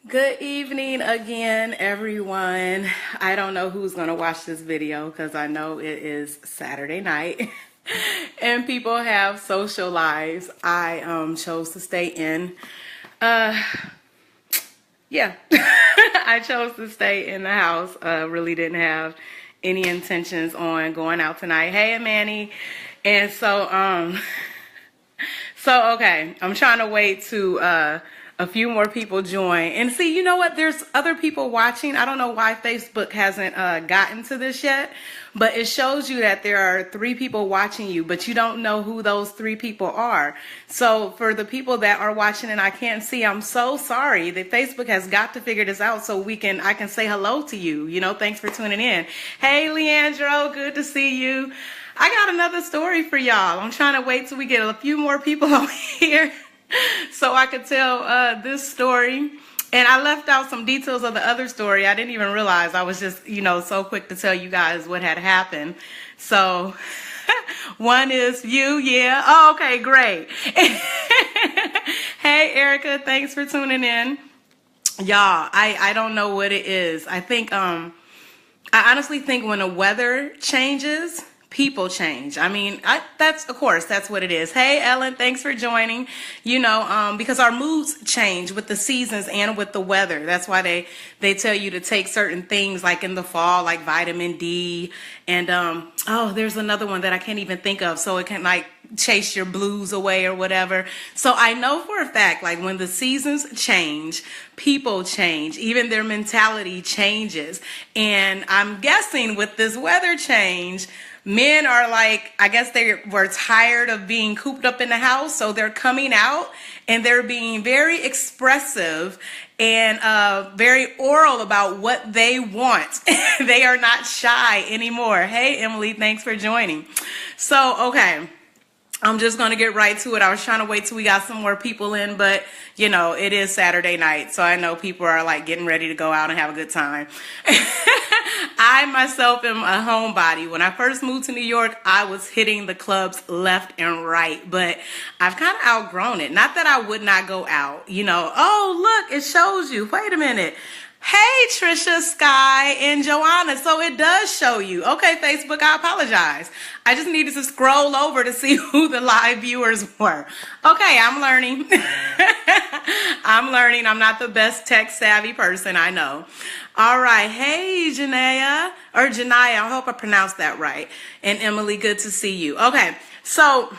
Good evening again, everyone. I don't know who's going to watch this video because I know it is Saturday night and people have social lives. I chose to stay in. Yeah, I chose to stay in the house. Really didn't have any intentions on going out tonight. Hey, Manny. And okay, I'm trying to wait to a few more people join. And see, you know what? There's other people watching. I don't know why Facebook hasn't gotten to this yet, but it shows you that there are 3 people watching you, but you don't know who those 3 people are. So for the people that are watching and I can't see, I'm so sorry that Facebook has got to figure this out so I can say hello to you. You know, thanks for tuning in. Hey, Leandro, good to see you. I got another story for y'all. I'm trying to wait till we get a few more people on here so I could tell this story. And I left out some details of the other story. I didn't even realize. I was just, so quick to tell you guys what had happened. So one is you, yeah. Oh, okay, great. Hey, Erica, thanks for tuning in. Y'all, I don't know what it is. I honestly think when the weather changes, people change. I mean, that's what it is. Hey, Ellen, thanks for joining. Because our moods change with the seasons and with the weather. That's why they tell you to take certain things like in the fall, like vitamin D. And, there's another one that I can't even think of. So it can like chase your blues away or whatever. So I know for a fact, like when the seasons change, people change, even their mentality changes. And I'm guessing with this weather change, men are like, I guess they were tired of being cooped up in the house. So they're coming out and they're being very expressive and very oral about what they want. They are not shy anymore. Hey, Emily, thanks for joining. So, okay. I'm just going to get right to it. I was trying to wait till we got some more people in, but it is Saturday night. So I know people are like getting ready to go out and have a good time. I myself am a homebody. When I first moved to New York, I was hitting the clubs left and right, but I've kind of outgrown it. Not that I would not go out, Oh, look, it shows you. Wait a minute. Hey, Trisha, Sky, and Joanna. So it does show you. Okay, Facebook, I apologize. I just needed to scroll over to see who the live viewers were. Okay, I'm learning. I'm learning. I'm not the best tech savvy person, I know. All right. Hey, Janaya, I hope I pronounced that right. And Emily, good to see you. Okay, so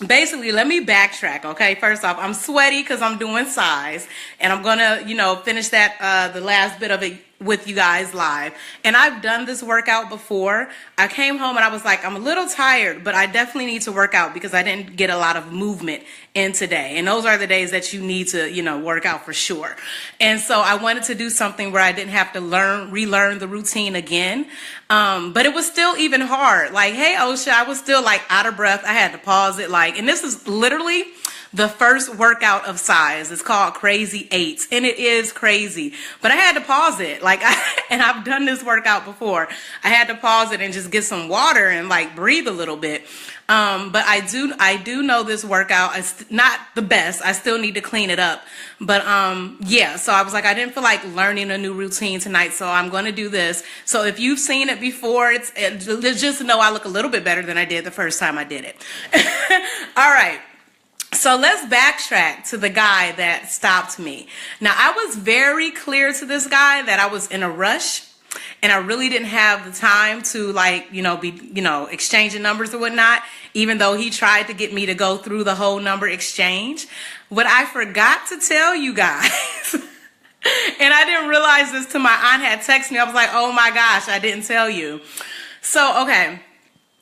basically, let me backtrack, okay? First off, I'm sweaty because I'm doing size, and I'm gonna, finish that, the last bit of it with you guys live. And I've done this workout before. I came home and I was like, I'm a little tired, but I definitely need to work out because I didn't get a lot of movement in today. And those are the days that you need to, work out for sure. And so I wanted to do something where I didn't have to relearn the routine again. But it was still even hard. Like, hey, Osha, I was still like out of breath. I had to pause it. And this is literally the first workout of size. It's called Crazy Eights, and it is crazy. But I had to pause it. And I've done this workout before. I had to pause it and just get some water and breathe a little bit. But I do know this workout is not the best. I still need to clean it up. But yeah, so I was like, I didn't feel like learning a new routine tonight, so I'm going to do this. So if you've seen it before, just know I look a little bit better than I did the first time I did it. All right. So let's backtrack to the guy that stopped me. Now, I was very clear to this guy that I was in a rush and I really didn't have the time to be, exchanging numbers or whatnot, even though he tried to get me to go through the whole number exchange. What I forgot to tell you guys, and I didn't realize this till my aunt had texted me. I was like, oh my gosh, I didn't tell you. So, okay,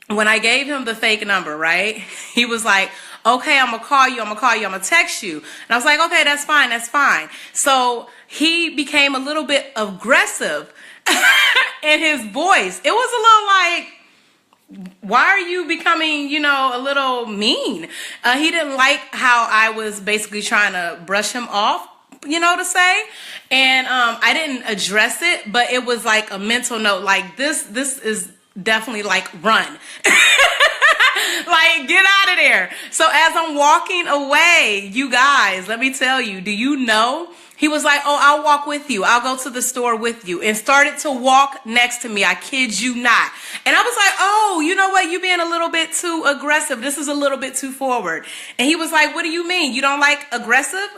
when I gave him the fake number, right, he was like, okay, I'm going to call you, I'm going to text you. And I was like, okay, that's fine. So he became a little bit aggressive in his voice. It was a little like, why are you becoming, a little mean? He didn't like how I was basically trying to brush him off, to say. And I didn't address it, but it was like a mental note, like this is definitely run. Like, get out of there. So as I'm walking away, you guys, let me tell you, do you know? He was like, oh, I'll walk with you. I'll go to the store with you. And started to walk next to me. I kid you not. And I was like, oh, you know what? You being a little bit too aggressive. This is a little bit too forward. And he was like, what do you mean? You don't like aggressive?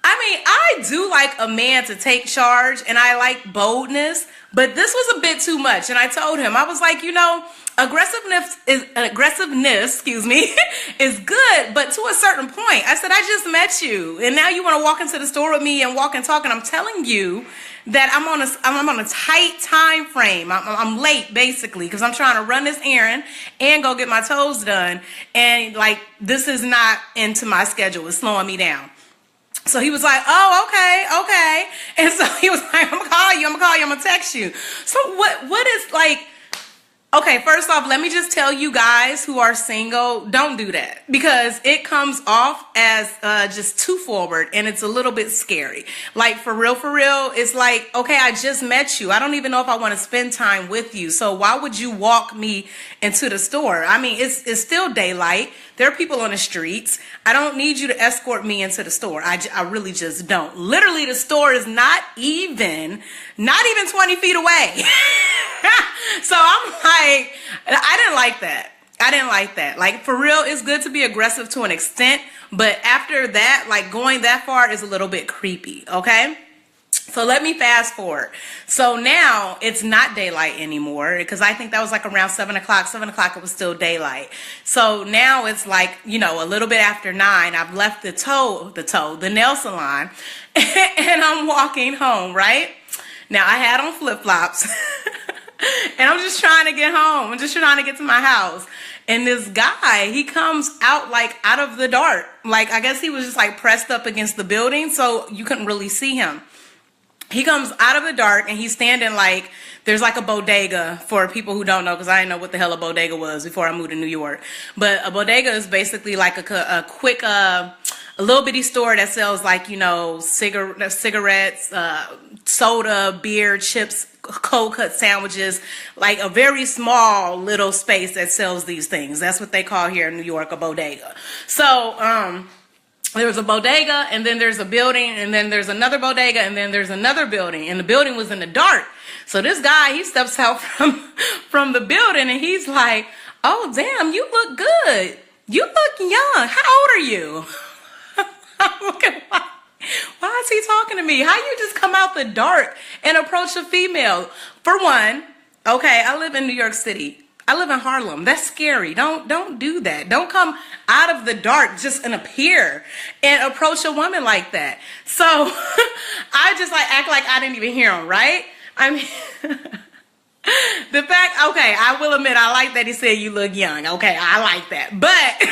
I mean, I do like a man to take charge and I like boldness, but this was a bit too much. And I told him, I was like, you know, aggressiveness, excuse me, is good, but to a certain point. I said, I just met you and now you want to walk into the store with me and walk and talk. And I'm telling you that I'm on a tight time frame. I'm late basically because I'm trying to run this errand and go get my toes done. And like, this is not into my schedule. It's slowing me down. So he was like, oh, okay. And so he was like, I'm gonna call you, I'm gonna text you. So what is like, okay, first off, let me just tell you guys who are single, don't do that because it comes off as just too forward and it's a little bit scary. Like for real, it's like, okay, I just met you. I don't even know if I want to spend time with you. So why would you walk me into the store? I mean, it's still daylight. There are people on the streets. I don't need you to escort me into the store. I really just don't. Literally, the store is not even 20 feet away. So I'm like, I didn't like that. Like for real, it's good to be aggressive to an extent. But after that, like going that far is a little bit creepy. Okay. So let me fast forward. So now it's not daylight anymore because I think that was like around 7 o'clock. 7 o'clock, it was still daylight. So now it's like, you know, a little bit after 9. I've left the nail salon and I'm walking home, right? Now I had on flip-flops and I'm just trying to get home. I'm just trying to get to my house. And this guy, he comes out like out of the dark. Like, I guess he was just like pressed up against the building so you couldn't really see him. He comes out of the dark and he's standing like, there's like a bodega for people who don't know, because I didn't know what the hell a bodega was before I moved to New York. But a bodega is basically like a quick, a little bitty store that sells like, you know, cigarettes, soda, beer, chips, cold cut sandwiches, like a very small little space that sells these things. That's what they call here in New York a bodega. So, there was a bodega, and then there's a building, and then there's another bodega, and then there's another building, and the building was in the dark. So this guy, he steps out from the building, and he's like, oh, damn, you look good. You look young. How old are you? I'm looking, why is he talking to me? How you just come out the dark and approach a female? For one, okay, I live in New York City. I live in Harlem. That's scary. Don't do that. Don't come out of the dark just and appear and approach a woman like that. So I just like act like I didn't even hear him, right? I mean, the fact, okay, I will admit I like that he said you look young. Okay, I like that. But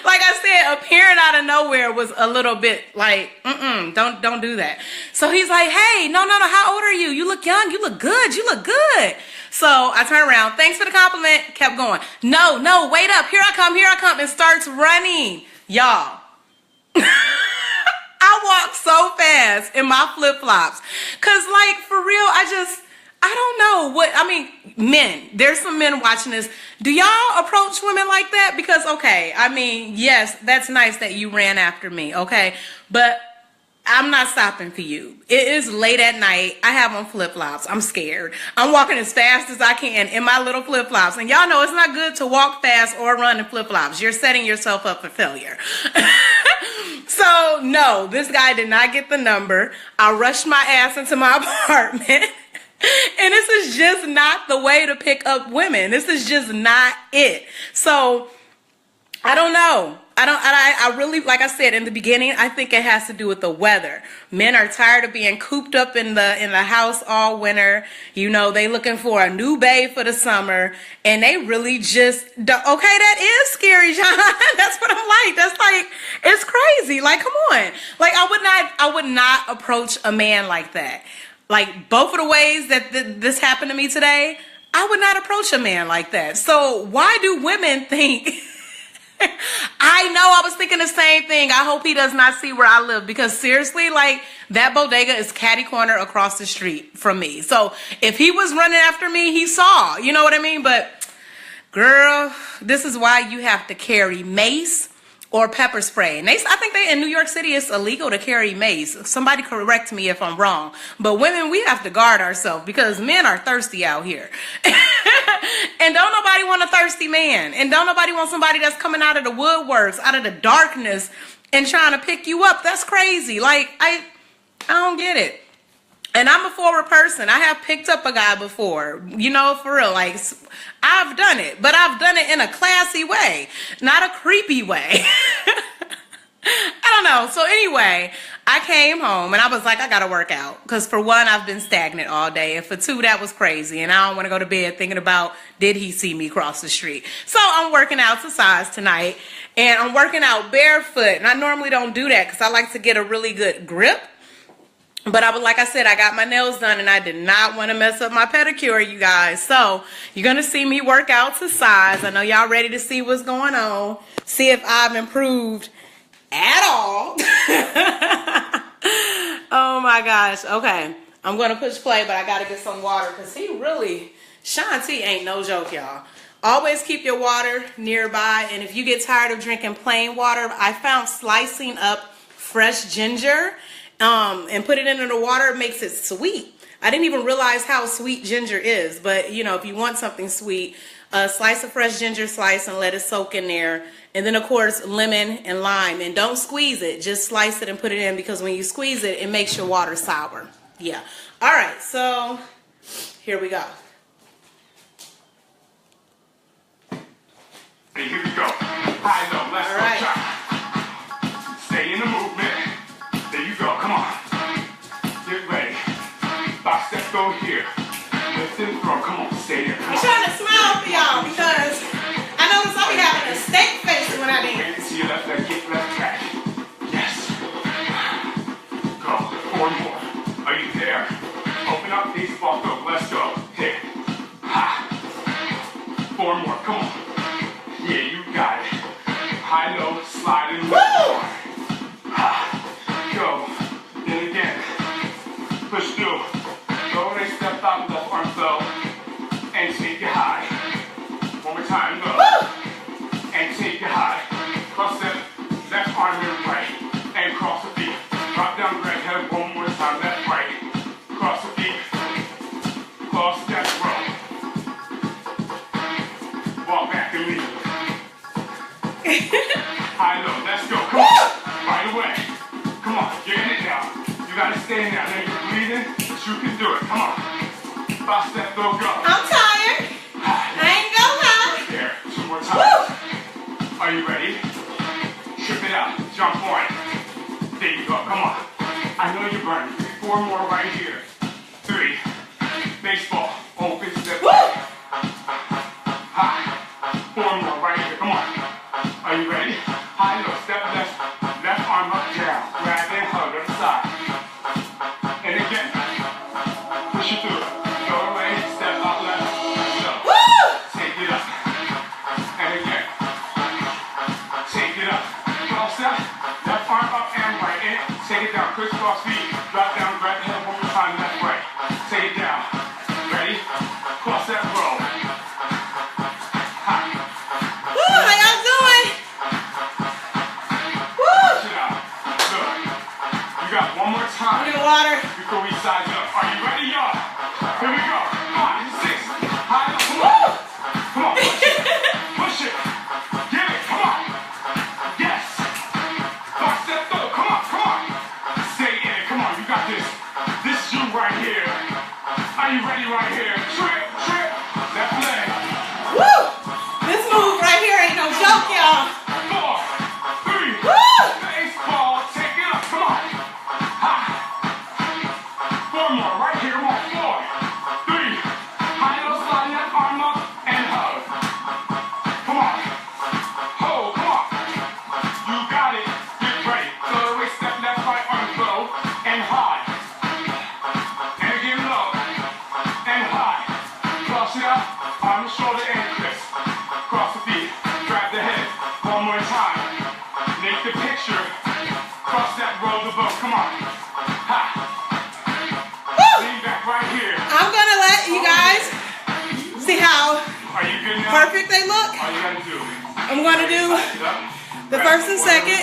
like I said, appearing out of nowhere was a little bit like, don't do that. So he's like, hey, no, how old are you? You look young. You look good. You look good. So I turn around. Thanks for the compliment. Kept going. No, wait up. Here I come. And starts running. Y'all. I walk so fast in my flip-flops. Because, like, for real, I don't know what, I mean, men. There's some men watching this. Do y'all approach women like that? Because, okay, I mean, yes, that's nice that you ran after me, okay? But I'm not stopping for you. It is late at night. I have on flip-flops. I'm scared. I'm walking as fast as I can in my little flip-flops. And y'all know it's not good to walk fast or run in flip-flops. You're setting yourself up for failure. So, no, this guy did not get the number. I rushed my ass into my apartment. And this is just not the way to pick up women. This is just not it. So, I don't know. I really, like I said in the beginning, I think it has to do with the weather. Men are tired of being cooped up in the house all winter. You know, they looking for a new bae for the summer, and they really just okay, that is scary, John. That's what I'm like. That's like, it's crazy. Like, come on. Like, I would not approach a man like that. Like, both of the ways that this happened to me today, I would not approach a man like that. So why do women think I know, I was thinking the same thing. I hope he does not see where I live, because seriously, like, that bodega is catty corner across the street from me. So if he was running after me, he saw, you know what I mean? But Girl, this is why you have to carry mace or pepper spray. And I think in New York City, it's illegal to carry mace. Somebody correct me if I'm wrong. But women, we have to guard ourselves because men are thirsty out here. And don't nobody want a thirsty man. And don't nobody want somebody that's coming out of the woodworks, out of the darkness, and trying to pick you up. That's crazy. Like, I don't get it. And I'm a forward person. I have picked up a guy before, you know, for real. Like, I've done it, but I've done it in a classy way, not a creepy way. I don't know. So anyway, I came home and I was like, I got to work out. Because for one, I've been stagnant all day. And for two, that was crazy. And I don't want to go to bed thinking about, did he see me cross the street? So I'm working out exercise tonight. And I'm working out barefoot. And I normally don't do that because I like to get a really good grip. But like I said, I got my nails done and I did not want to mess up my pedicure, you guys. So you're going to see me work out to size. I know y'all ready to see what's going on. See if I've improved at all. Oh my gosh. Okay. I'm going to push play, but I got to get some water because Sean T ain't no joke, y'all. Always keep your water nearby. And if you get tired of drinking plain water, I found slicing up fresh ginger and put it into the water, it makes it sweet. I didn't even realize how sweet ginger is, but you know, if you want something sweet, slice a fresh ginger slice and let it soak in there. And then of course, lemon and lime, and don't squeeze it, just slice it and put it in, because when you squeeze it, it makes your water sour. Yeah. All right, so here we go. Hey, here we go. High low, let's go. Right. Stay in the movement. There you go, come on. Get ready. Box step, go here. Lift and throw, come on, stay there. I'm trying to smile for y'all because I notice I'll be having a steak face when I dance. See your left leg, get left track. Yes. Go, 4 more. Are you there? Open up, these ball go, let's go. Hit. Ha. 4 more, come on. Yeah, you got it. High, low, slide and move. Ha. Go. Then again. Push through. Go and step out, left arm flow. And take it high. One more time, go. And take it high. Cross it. Left arm and right. And cross the feet. Drop down, grab head. One more time, left, right. Cross the feet. Cross that row. Walk back and leave. High, low, let's go. Come on. Right away. Come on, get in it now. You gotta stay in there. I know you're bleeding, but you can do it. Come on. 5 step, go. I'm tired. I ain't gonna lie. There, 2 more times. Are you ready? Trip it out. Jump on it. There you go. Come on. I know you're burning. 4 more right here. 3. Baseball. Open step. High. 4 more right here. Come on. Are you ready? High, low, step left. Left arm up, down. Grab and hug on the side. And again. Push it through. Go away. Step out left. So. Take it up. And again. Take it up. Cross step. Left arm up and right. And take it down. Crisscross feet. Drop down. Grab the head one more time. Left, right. Take it down. Ready? Cross that row. Time water. Before we size up. Are you ready, y'all? Here we go. 5, 6. High, low. Come on. Push it. Push it. Get it. Come on. Yes. 5 step, go. Come on. Stay in it. Come on. You got this. This is you right here. Are you ready right here? Trip. Left leg. Woo! This move right here ain't no joke, y'all. 4, 3. Woo! Baseball. Take it up. Come on. 4 more, right here, 1, 4, 3. High, low, slide that arm up and hug. Come on. Hold, come on. You got it. Get ready. Go away, step left, right, arm low and high. And again, low and high. Cross it up, arm, shoulder, and twist. Cross the feet, grab the head. 1 more time. Make the picture. Cross that row the boat. Come on. Ha. Right here. I'm gonna let you guys see how Are you good good now? perfect they look? All you gotta do. I'm going to do the first and second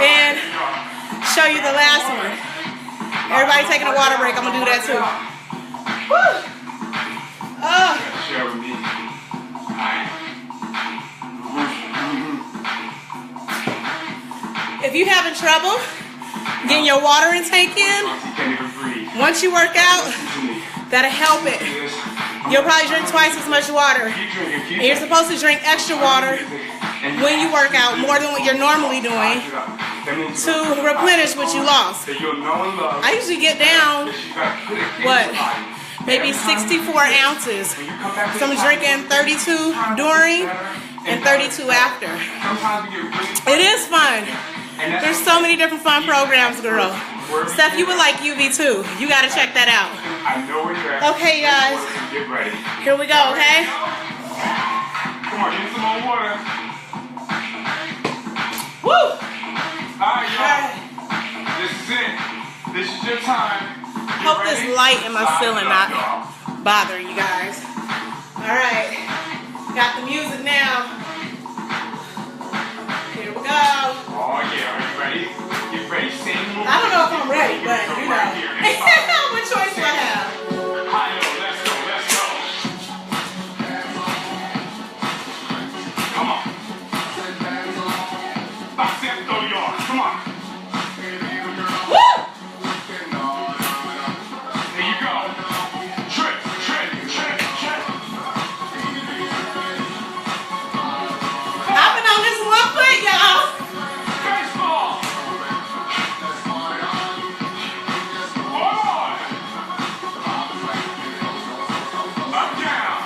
and show you the last one. Everybody taking a water break. I'm going to do that too. Woo! Oh. Share with me. If you're having trouble getting your water intake in, once you work out, that'll help it. You'll probably drink twice as much water. And you're supposed to drink extra water when you work out, more than what you're normally doing, to replenish what you lost. I usually get down, what, maybe 64 ounces. So I'm drinking 32 during and 32 after. It is fun. There's so many different fun programs, girl. Steph, you would like UV too. You gotta check that out. Okay, guys. Get ready. Here we go, okay? Come on, get some more water. Woo! Alright, y'all. This is it. This is your time. Hope this light in my ceiling not bother you guys. Alright. Got the music now. Here we go. Oh yeah, are you ready? Get ready. Same move. I don't know if I'm ready, but you know. What choice do I have? Let's go, let's go. Come on. Come on. Woo! There you go. Trip, trip, trip, trip. Hopping on this one foot, y'all. Baseball. Forward. Up, down.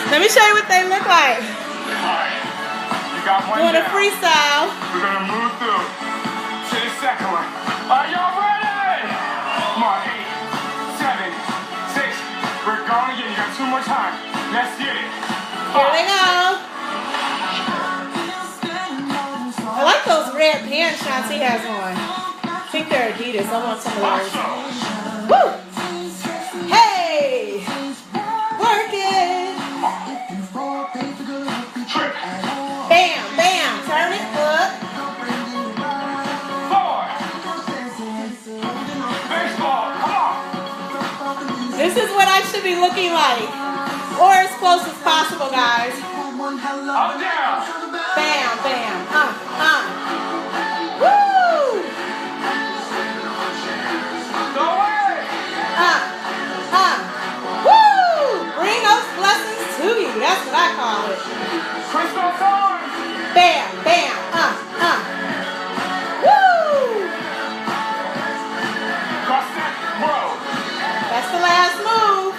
Let me show you what they look like. Alright, you got one Doing a down. freestyle. We're gonna move through to the second one. Are y'all ready? Come on, 8, 7, 6. We're going again. You got 2 more times. Let's get it. Here we go. I like those red pants Shanti has on. I think they're Adidas. I want some of those. Woo! Hey! Work it! Bam, bam, turn it up. 4. Baseball, come on. This is what I should be looking like. Or as close as possible, guys. Up, down. Bam, bam, Woo! Go away. Woo! Bring those blessings to you. That's what I call it. Crystal time. Bam, bam, Woo! Cross that road. That's the last move.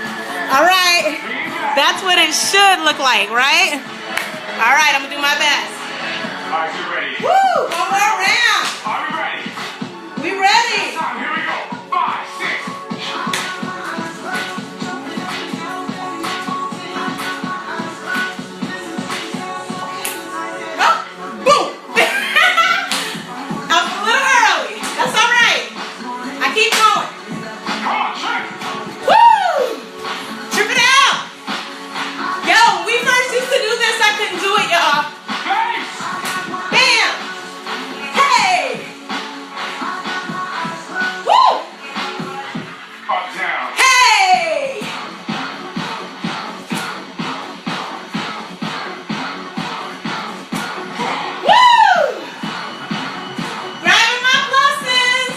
All right. That's what it should look like, right? All right, I'm gonna do my best. All right, you ready? Woo! One more round. Are we ready? We ready? Here we go. 5, 6. Oh, boom! I was a little early. That's all right. I keep going. Come on, check. Woo! Trip it out. Yo, when we first used to do this, I couldn't do it, y'all. Base. Bam! Hey! Woo! Up, down. Hey! Woo! Grabbing my pluses!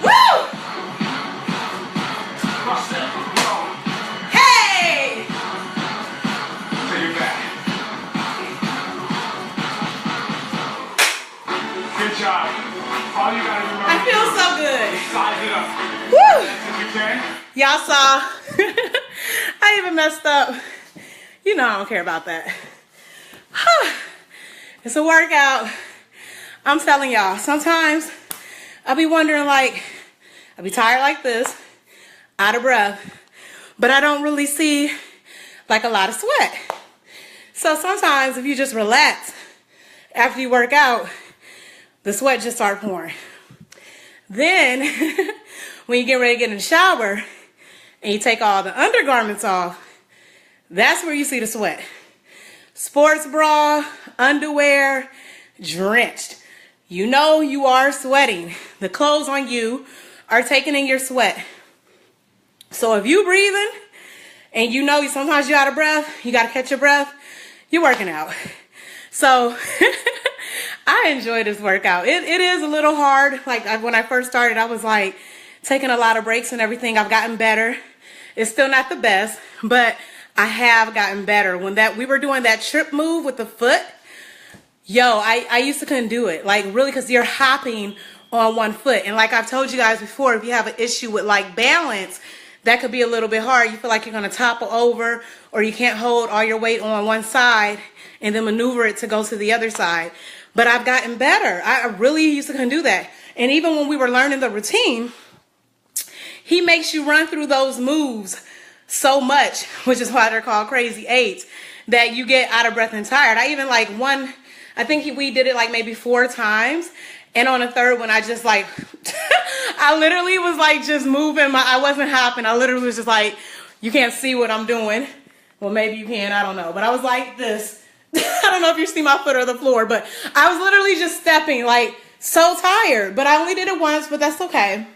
Woo! Cross that road. Hey! Take it back. Good job. All you gotta remember I feel so good. size it up. Woo! If you can. Y'all saw, I even messed up. You know I don't care about that. It's a workout. I'm telling y'all, sometimes I'll be wondering, like, I'll be tired like this, out of breath, but I don't really see like a lot of sweat. So sometimes if you just relax after you work out, the sweat just start pouring. Then when you get ready to get in the shower and you take all the undergarments off, that's where you see the sweat. Sports bra, underwear, drenched. You know you are sweating. The clothes on you are taking in your sweat. So if you breathing and you know sometimes you're out of breath, you got to catch your breath, you're working out. So I enjoy this workout. It is a little hard. Like when I first started, I was like taking a lot of breaks and everything. I've gotten better. It's still not the best, but I have gotten better. When we were doing that trip move with the foot, I used to couldn't do it. Like really, because you're hopping on one foot. And like I've told you guys before, if you have an issue with like balance, that could be a little bit hard. You feel like you're going to topple over, or you can't hold all your weight on one side and then maneuver it to go to the other side. But I've gotten better. I really used to couldn't do that. And even when we were learning the routine, he makes you run through those moves so much, which is why they're called crazy eights, that you get out of breath and tired. I even like we did it like maybe 4 times. And on the third one, I just like, I literally was like just moving I wasn't hopping. I literally was just like, you can't see what I'm doing. Well, maybe you can, I don't know. But I was like this. I don't know if you see my foot or the floor, but I was literally just stepping like so tired. But I only did it once, but that's okay.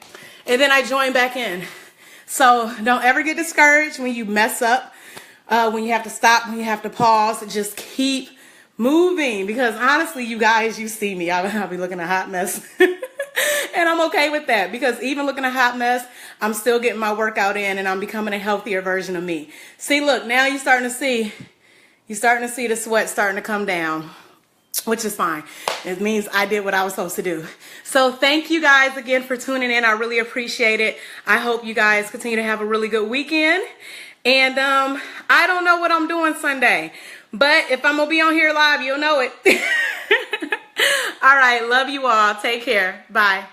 And then I joined back in. So don't ever get discouraged when you mess up, when you have to stop, when you have to pause. Just keep moving, because honestly, you guys, you see me, I'll be looking a hot mess. And I'm okay with that, because even looking a hot mess, I'm still getting my workout in and I'm becoming a healthier version of me. See, look, now you're starting to see the sweat starting to come down, which is fine. It means I did what I was supposed to do. So thank you guys again for tuning in. I really appreciate it. I hope you guys continue to have a really good weekend. And I don't know what I'm doing Sunday, but if I'm going to be on here live, you'll know it. All right. Love you all. Take care. Bye.